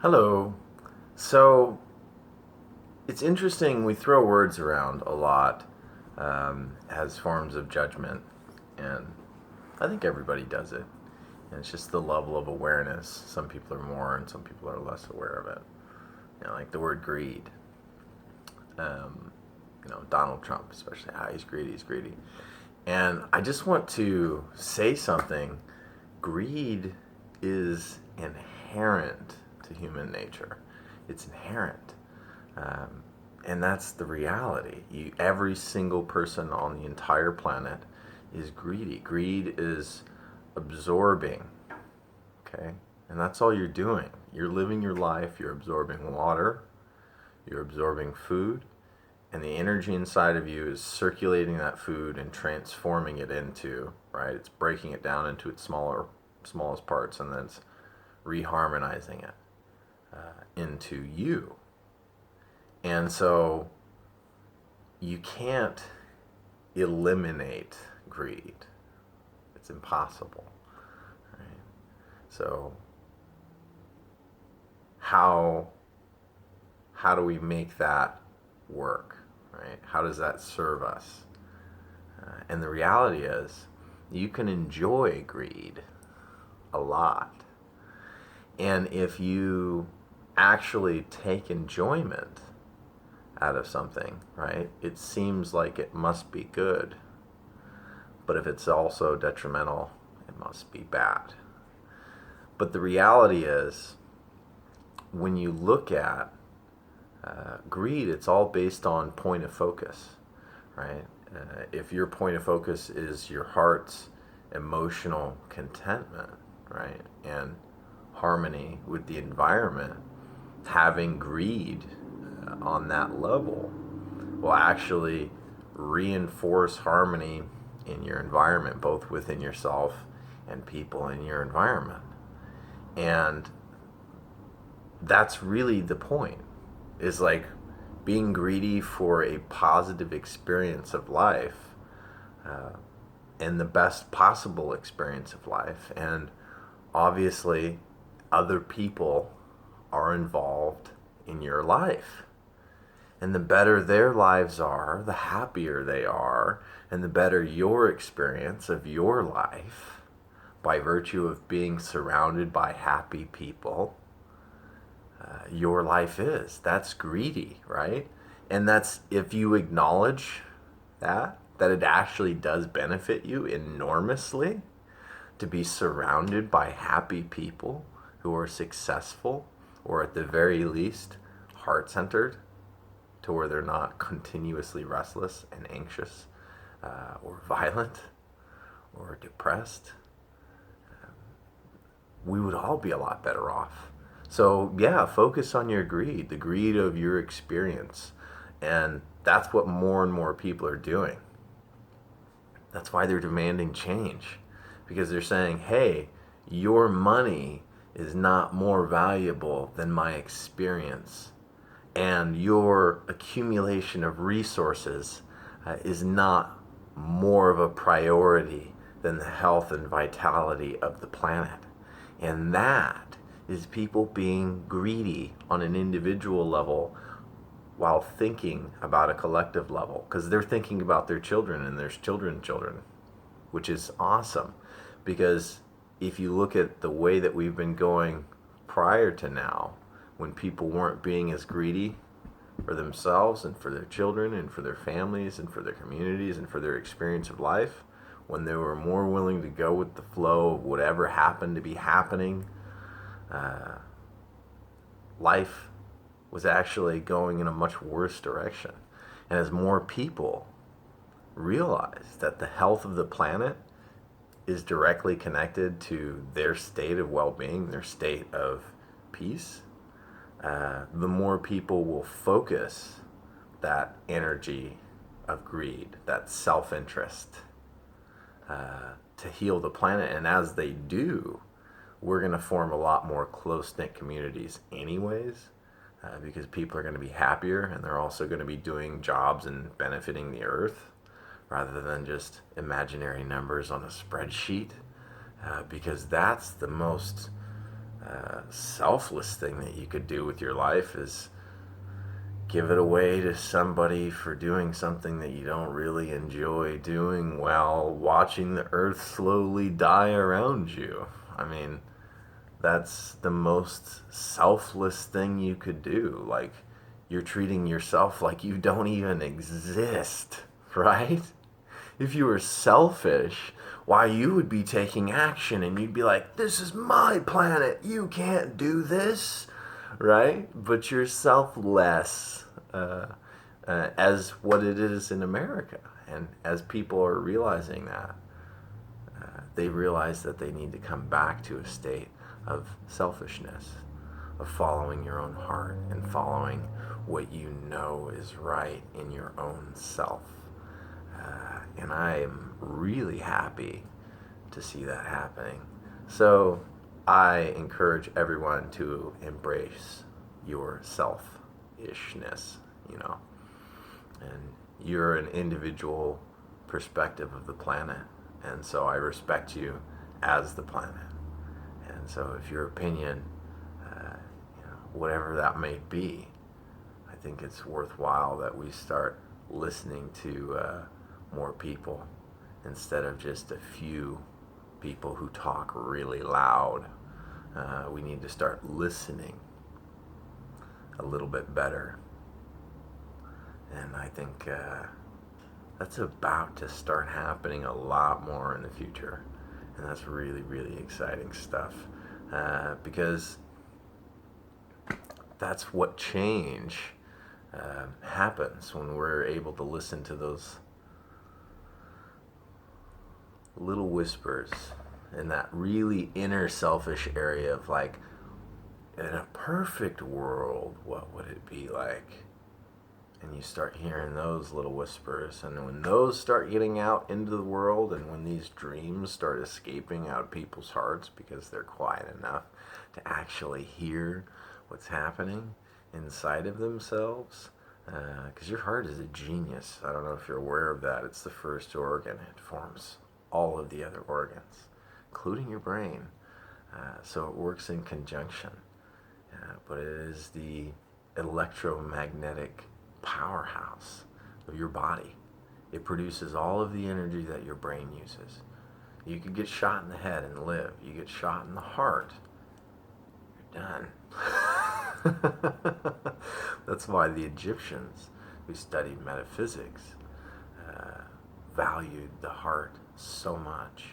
Hello. So it's interesting, we throw words around a lot as forms of judgment, and I think everybody does it. And it's just the level of awareness. Some people are more, and some people are less aware of it. Like the word greed. Um, Donald Trump, especially, he's greedy, he's greedy. And I just want to say something. Greed is inherent to human nature. It's inherent. Um, and that's the reality. Every single person on the entire planet is greedy. Greed is absorbing, okay? And that's all you're doing. You're living your life, you're absorbing water, you're absorbing food, and the energy inside of you is circulating that food and transforming it into, right? It's breaking it down into its smallest parts, and then it's reharmonizing it into you. And so you can't eliminate greed. It's impossible. Right? So how how do we make that work? Right? How does that serve us? And the reality is, you can enjoy greed a lot, and if you actually take enjoyment out of something, right? It seems like it must be good, but if it's also detrimental, it must be bad. But the reality is, when you look at greed, it's all based on point of focus, right? If your point of focus is your heart's emotional contentment, right, and harmony with the environment, having greed on that level will actually reinforce harmony in your environment, both within yourself and people in your environment. And that's really the point, is like being greedy for a positive experience of life, uh, and the best possible experience of life. And obviously, other people are involved in your life. And the better their lives are, the happier they are, and the better your experience of your life by virtue of being surrounded by happy people, your life is. That's greedy, right? And that's, if you acknowledge that it actually does benefit you enormously to be surrounded by happy people who are successful, or at the very least heart centered, to where they're not continuously restless and anxious, or violent or depressed, we would all be a lot better off. So, yeah, focus on your greed, the greed of your experience. And that's what more and more people are doing. That's why they're demanding change, because they're saying, hey, your money is not more valuable than my experience, and your accumulation of resources is not more of a priority than the health and vitality of the planet. And that is people being greedy on an individual level while thinking about a collective level, because they're thinking about their children and their children, which is awesome. Because if you look at the way that we've been going prior to now, when people weren't being as greedy for themselves and for their children and for their families and for their communities and for their experience of life, when they were more willing to go with the flow of whatever happened to be happening, uh, life was actually going in a much worse direction. And as more people realize that the health of the planet is directly connected to their state of well being, their state of peace, the more people will focus that energy of greed, that self interest, to heal the planet. And as they do, we're going to form a lot more close knit communities, anyways, because people are going to be happier, and they're also going to be doing jobs and benefiting the earth rather than just imaginary numbers on a spreadsheet, because that's the most selfless thing that you could do with your life is give it away to somebody for doing something that you don't really enjoy doing while watching the earth slowly die around you. I mean, that's the most selfless thing you could do. Like, you're treating yourself like you don't even exist, right? If you were selfish, why, you would be taking action and you'd be like, this is my planet, you can't do this, right? But you're selfless, as what it is in America. And as people are realizing that, they realize that they need to come back to a state of selfishness, of following your own heart and following what you know is right in your own self. And I am really happy to see that happening. So I encourage everyone to embrace your selfishness, you know. And you're an individual perspective of the planet. And so I respect you as the planet. And so if your opinion, whatever that may be, I think it's worthwhile that we start listening to more people instead of just a few people who talk really loud. We need to start listening a little bit better. And I think that's about to start happening a lot more in the future. And that's really, really exciting stuff. Because that's what change happens when we're able to listen to those little whispers in that really inner selfish area of like, in a perfect world, what would it be like? And you start hearing those little whispers, and when those start getting out into the world, and when these dreams start escaping out of people's hearts because they're quiet enough to actually hear what's happening inside of themselves, because your heart is a genius. I don't know if you're aware of that. It's the first organ. It forms all of the other organs, including your brain. So it works in conjunction. But it is the electromagnetic powerhouse of your body. It produces all of the energy that your brain uses. You could get shot in the head and live. You get shot in the heart, you're done. That's why the Egyptians who studied metaphysics valued the heart so much,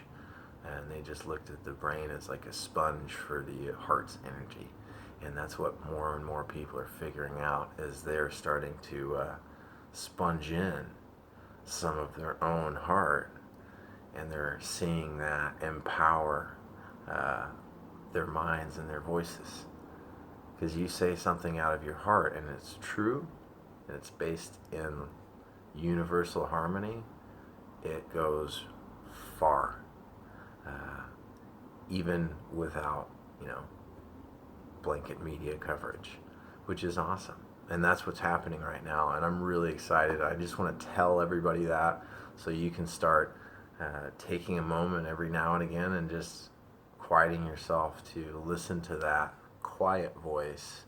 and they just looked at the brain as like a sponge for the heart's energy. And that's what more and more people are figuring out as they're starting to sponge in some of their own heart, and they're seeing that empower their minds and their voices. Because you say something out of your heart and it's true and it's based in universal harmony, it goes far, even without, blanket media coverage, which is awesome. And that's what's happening right now, and I'm really excited. I just want to tell everybody that so you can start taking a moment every now and again and just quieting yourself to listen to that quiet voice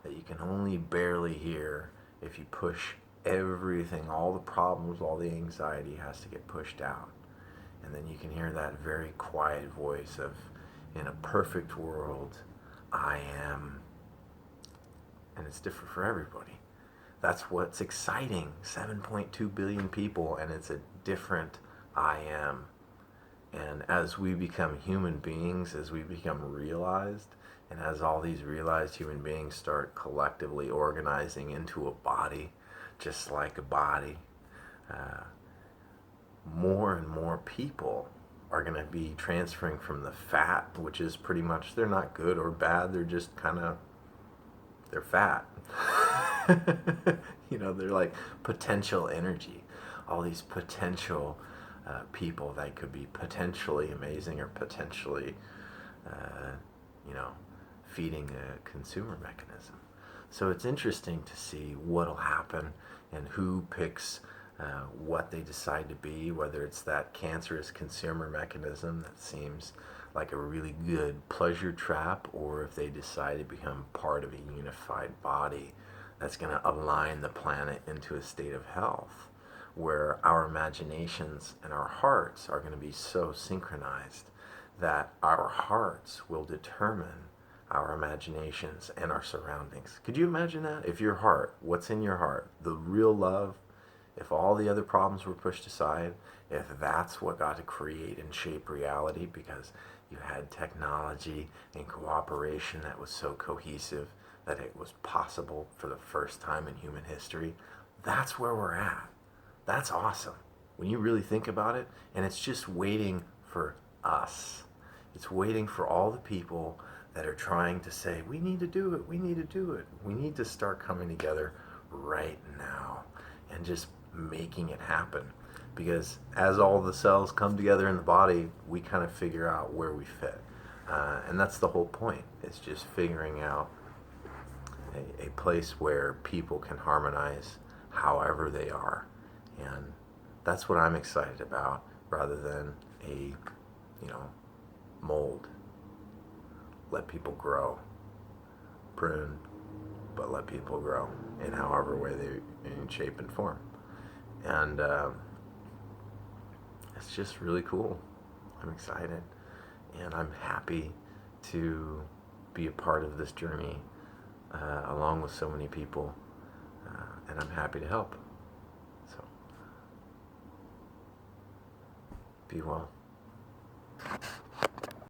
that you can only barely hear if you push everything, all the problems, all the anxiety has to get pushed out. And then you can hear that very quiet voice of, in a perfect world, I am. And it's different for everybody. That's what's exciting. 7.2 billion people, and it's a different I am. And as we become human beings, as we become realized, and as all these realized human beings start collectively organizing into a body, just like a body, more and more people are going to be transferring from the fat, which is pretty much, they're not good or bad, they're just kind of, they're fat. They're like potential energy. All these potential people that could be potentially amazing or potentially, feeding a consumer mechanism. So it's interesting to see what'll happen and who picks what they decide to be, whether it's that cancerous consumer mechanism that seems like a really good pleasure trap, or if they decide to become part of a unified body that's going to align the planet into a state of health, where our imaginations and our hearts are going to be so synchronized that our hearts will determine our imaginations and our surroundings. Could you imagine that? If your heart, what's in your heart, the real love, if all the other problems were pushed aside, if that's what got to create and shape reality because you had technology and cooperation that was so cohesive that it was possible for the first time in human history, that's where we're at. That's awesome when you really think about it. And it's just waiting for us. It's waiting for all the people that are trying to say, we need to do it, we need to do it. We need to start coming together right now and just making it happen. Because as all the cells come together in the body, we kind of figure out where we fit. And that's the whole point. It's just figuring out a place where people can harmonize however they are. And that's what I'm excited about, rather than a, mold. Let people grow. Prune, but let people grow in however way they in shape and form. And it's just really cool. I'm excited, and I'm happy to be a part of this journey along with so many people, and I'm happy to help. So, be well.